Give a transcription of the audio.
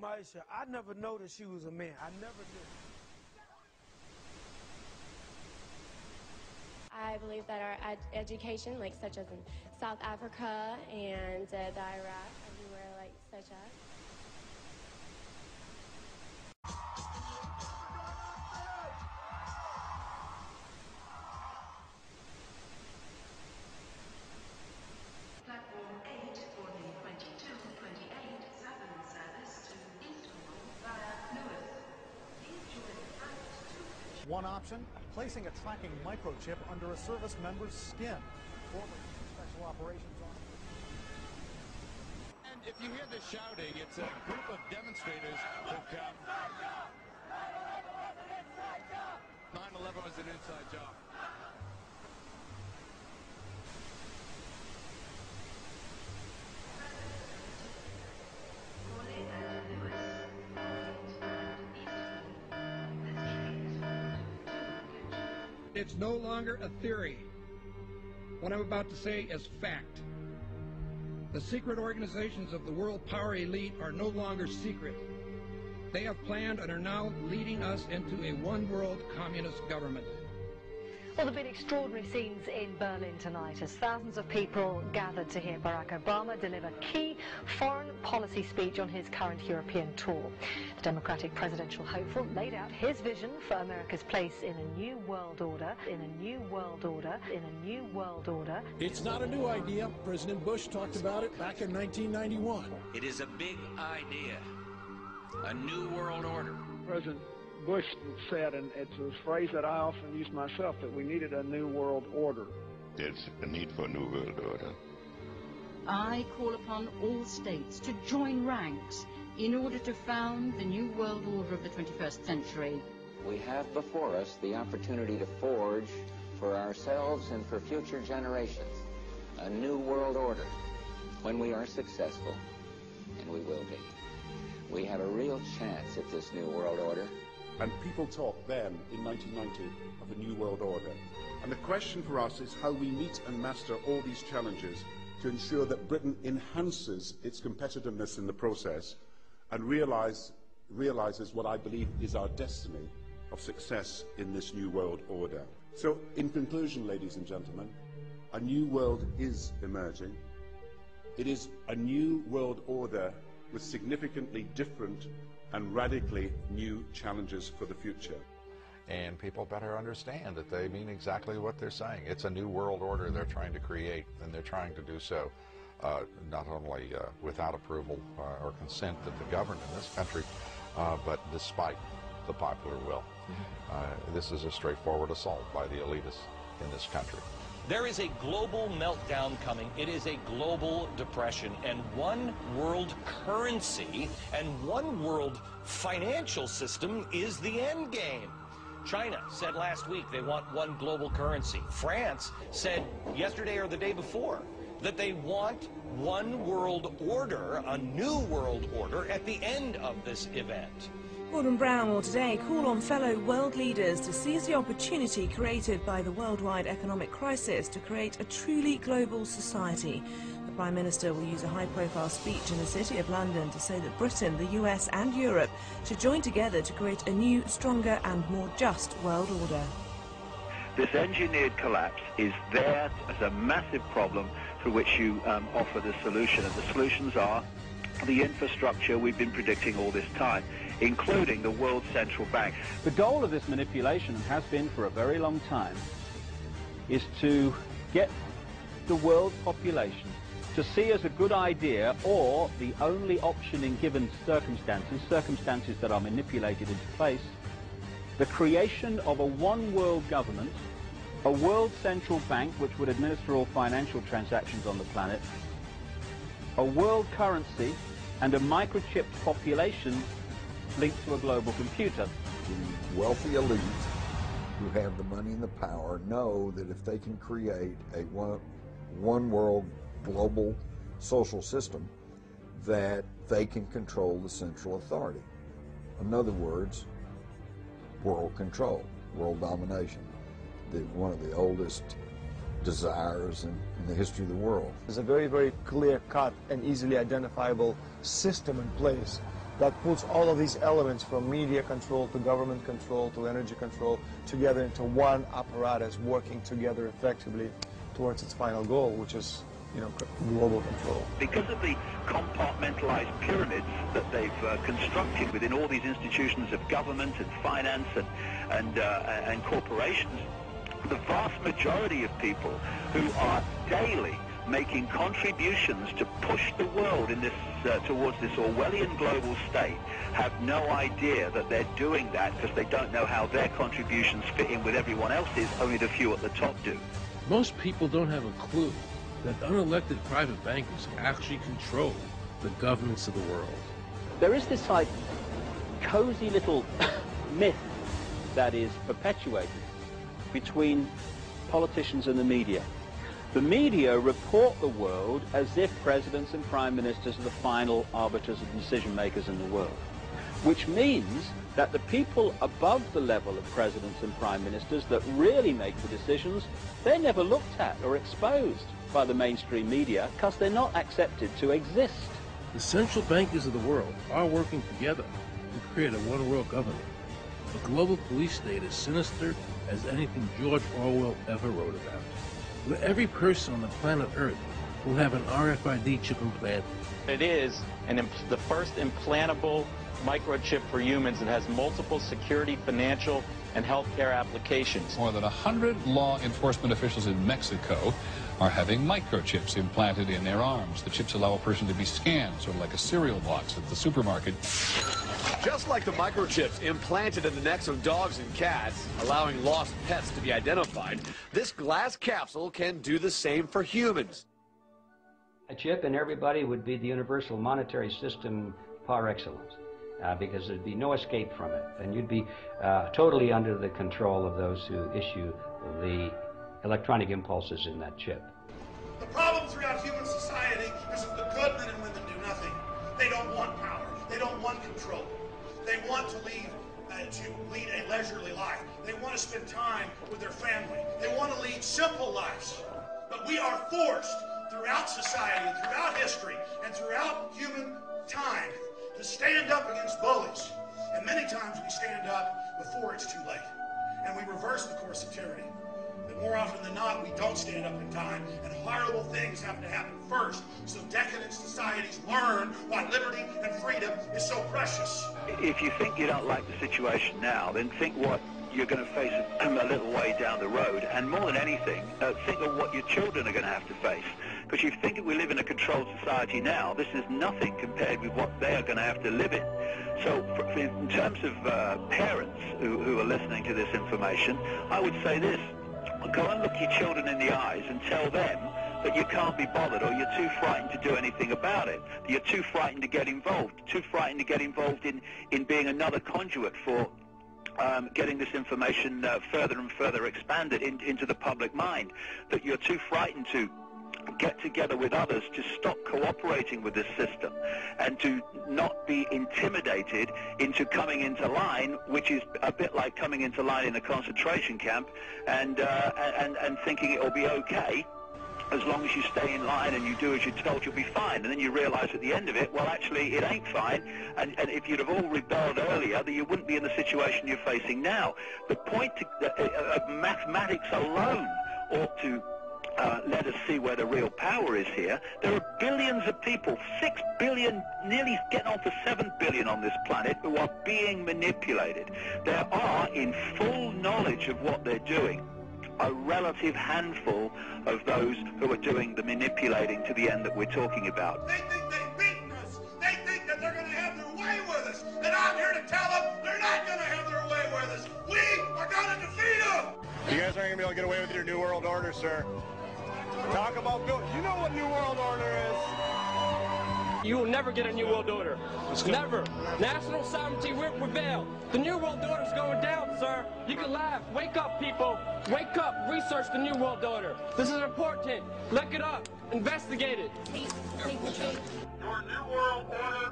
Maisha, I never noticed she was a man. I never did. I believe that our education, like such as in South Africa and the Iraq, everywhere like such as. Platform 8 for the 2228 Southern service to Istanbul via Lewis. Please join the flight to... One option, placing a tracking microchip under a service member's skin. Former Special Operations Officer. And if you hear the shouting, it's a group of demonstrators who come. 9/11 was an inside job. It's no longer a theory. What I'm about to say is fact. The secret organizations of the world power elite are no longer secret. They have planned and are now leading us into a one-world communist government. Well, there have been extraordinary scenes in Berlin tonight as thousands of people gathered to hear Barack Obama deliver key foreign policy speech on his current European tour. The Democratic presidential hopeful laid out his vision for America's place in a new world order, in a new world order, in a new world order. It's not a new idea. President Bush talked about it back in 1991. It is a big idea, a new world order. President Bush said, and it's a phrase that I often use myself, that we needed a new world order. There's a need for a new world order. I call upon all states to join ranks in order to found the new world order of the 21st century. We have before us the opportunity to forge for ourselves and for future generations a new world order. When we are successful, and we will be, we have a real chance at this new world order. And people talked then, in 1990, of a new world order. And the question for us is how we meet and master all these challenges to ensure that Britain enhances its competitiveness in the process and realizes what I believe is our destiny of success in this new world order. So, in conclusion, ladies and gentlemen, a new world is emerging. It is a new world order with significantly different and radically new challenges for the future. And people better understand that they mean exactly what they're saying. It's a new world order they're trying to create, and they're trying to do so not only without approval or consent of the governed in this country, but despite the popular will. This is a straightforward assault by the elitists in this country. There is a global meltdown coming. It is a global depression, and one world currency and one world financial system is the end game. China said last week they want one global currency. France said yesterday or the day before that they want one world order, a new world order, at the end of this event. Gordon Brown will today call on fellow world leaders to seize the opportunity created by the worldwide economic crisis to create a truly global society. The Prime Minister will use a high-profile speech in the City of London to say that Britain, the US and Europe should join together to create a new, stronger and more just world order. This engineered collapse is there as a massive problem for which you offer the solution, and the solutions are the infrastructure we've been predicting all this time, including the World Central Bank. The goal of this manipulation, and has been for a very long time, is to get the world population to see as a good idea, or the only option in given circumstances that are manipulated into place, the creation of a one-world government, a world central bank which would administer all financial transactions on the planet, a world currency, and a microchipped population linked to a global computer. The wealthy elite who have the money and the power know that if they can create a one world global social system, that they can control the central authority. In other words, world control, world domination, one of the oldest desires in the history of the world. There's a very, very clear-cut and easily identifiable system in place that puts all of these elements from media control to government control to energy control together into one apparatus working together effectively towards its final goal, which is, you know, global control. Because of the compartmentalized pyramids that they've constructed within all these institutions of government and finance and corporations, the vast majority of people who are daily making contributions to push the world in this towards this Orwellian global state have no idea that they're doing that, because they don't know how their contributions fit in with everyone else's. Only the few at the top do. Most people don't have a clue that unelected private bankers actually control the governments of the world. There is this like cozy little myth that is perpetuated between politicians and the media. The media report the world as if presidents and prime ministers are the final arbiters and decision makers in the world, which means that the people above the level of presidents and prime ministers that really make the decisions, they're never looked at or exposed by the mainstream media because they're not accepted to exist. The central bankers of the world are working together to create a one-world government. A global police state as sinister as anything George Orwell ever wrote about, where every person on the planet Earth will have an RFID chip implanted. It is the first implantable microchip for humans that has multiple security, financial, and healthcare applications. More than 100 law enforcement officials in Mexico are having microchips implanted in their arms. The chips allow a person to be scanned, sort of like a cereal box at the supermarket. Just like the microchips implanted in the necks of dogs and cats, allowing lost pets to be identified, this glass capsule can do the same for humans. A chip in everybody would be the universal monetary system par excellence, because there'd be no escape from it, and you'd be totally under the control of those who issue the electronic impulses in that chip. The problem throughout human society is that the good men and women do nothing. They don't want power. They don't want control. They want to lead a leisurely life. They want to spend time with their family. They want to lead simple lives. But we are forced throughout society, throughout history, and throughout human time to stand up against bullies. And many times we stand up before it's too late. And we reverse the course of tyranny. But more often than not, we don't stand up in time, and horrible things have to happen first, so decadent societies learn why liberty and freedom is so precious. If you think you don't like the situation now, then think what you're going to face a little way down the road, and more than anything, think of what your children are going to have to face. Because you think we live in a controlled society now, this is nothing compared with what they are going to have to live in. So in terms of parents who are listening to this information, I would say this: go and look your children in the eyes and tell them that you can't be bothered, or you're too frightened to do anything about it. You're too frightened to get involved, in being another conduit for getting this information further and further expanded into the public mind, that you're too frightened to get together with others to stop cooperating with this system and to not be intimidated into coming into line, which is a bit like coming into line in a concentration camp and thinking it will be okay. As long as you stay in line and you do as you're told, you'll be fine. And then you realize at the end of it, well, actually, it ain't fine. And if you'd have all rebelled earlier, then you wouldn't be in the situation you're facing now. The point of mathematics alone ought to let us see where the real power is here. There are billions of people, 6 billion, nearly getting on to 7 billion on this planet, who are being manipulated. There are, in full knowledge of what they're doing, a relative handful of those who are doing the manipulating to the end that we're talking about. They think they've beaten us. They think that they're going to have their way with us. And I'm here to tell them they're not going to have their way with us. We are going to defeat them. You guys aren't going to be able to get away with your New World Order, sir. Talk about Bill. You know what New World Order is. You will never get a New World Order. Never. National sovereignty will prevail. The New World Order is going down, sir. You can laugh. Wake up, people. Wake up. Research the New World Order. This is important. Look it up. Investigate it. Your New World Order